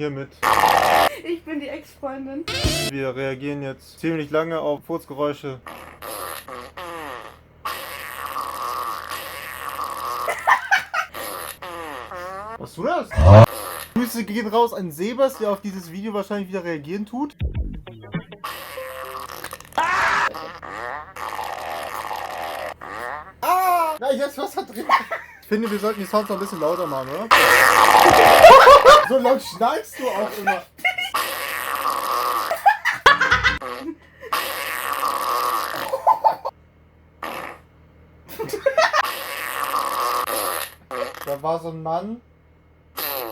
hiermit. Ich bin die Ex-Freundin. Wir reagieren jetzt ziemlich lange auf Furzgeräusche. Was du das? Grüße gehen raus an Sebas, der auf dieses Video wahrscheinlich wieder reagieren tut. Na, jetzt was da drin? Ich finde, wir sollten die Sounds noch ein bisschen lauter machen, oder? So laut schneidest du auch immer. Da war so ein Mann,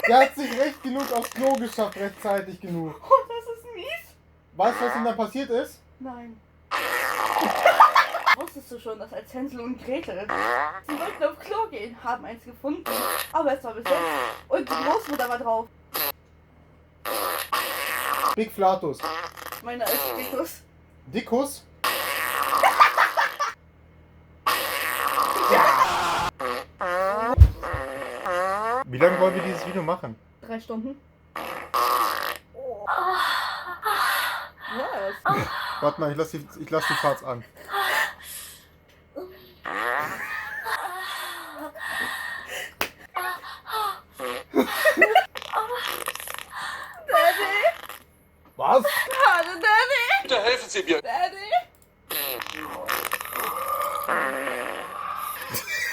der hat sich recht genug aufs Klo geschafft, rechtzeitig genug. Oh, das ist mies. Weißt du, was ihm da passiert ist? Nein. Wusstest du schon, dass als Hänsel und Gretel, sie wollten auf Klo gehen, haben eins gefunden, aber es war besetzt und die Großmutter war drauf. Big Flatus. Meine alte Dickus. Dickus? Wie lange wollen wir dieses Video machen? 3 Stunden. Was? Warte mal, ich lass die Parts an. Daddy? Was? Hallo, Daddy? Bitte helfen Sie mir. Daddy?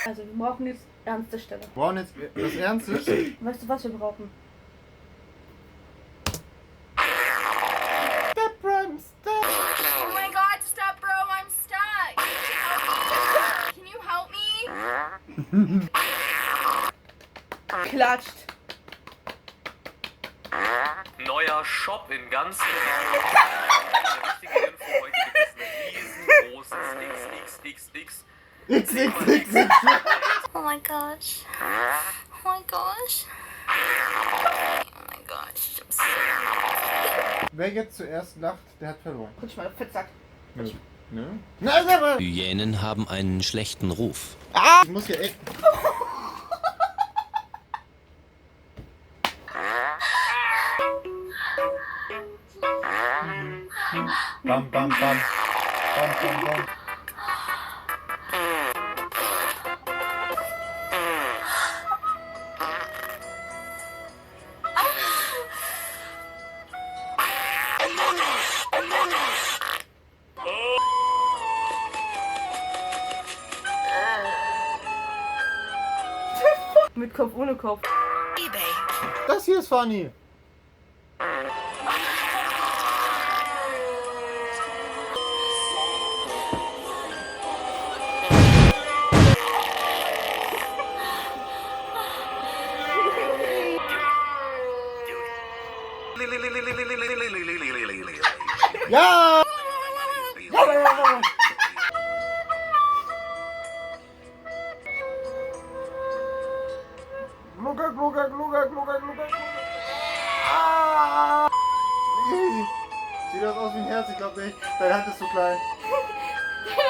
Also, wir brauchen jetzt ernste Stelle. Wir brauchen jetzt was Ernstes. Weißt du, was wir brauchen? Step, Run, step. Oh my god, stop, bro, I'm stuck. Can you help me? Klatscht. Neuer Shop in ganz genau. Eine wichtige Info, heute gibt es ein riesengroßes XXXX. XXXX. Oh my gosh. Oh my gosh. Oh my gosh. I'm so Wer jetzt zuerst lacht, der hat verloren. Rutsch mal, Fettsack. Nö. Nö? Nein, aber. Hyänen haben einen schlechten Ruf. Ich muss hier echt. Bam, bam, bam. Bam, bam, bam. Mit Kopf, ohne Kopf. Das hier ist funny. Ja! Glucker, glucker, glucker, glucker, glucker. Ah! Sieht das aus wie ein Herz? Ich glaube nicht. Deine Hand ist zu klein.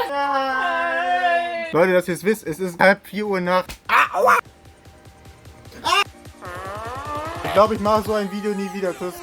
Nein. Leute, dass ihr es wisst, es ist 3:30 Uhr Nacht. Aua! Ich glaube, ich mache so ein Video nie wieder. Tschüss.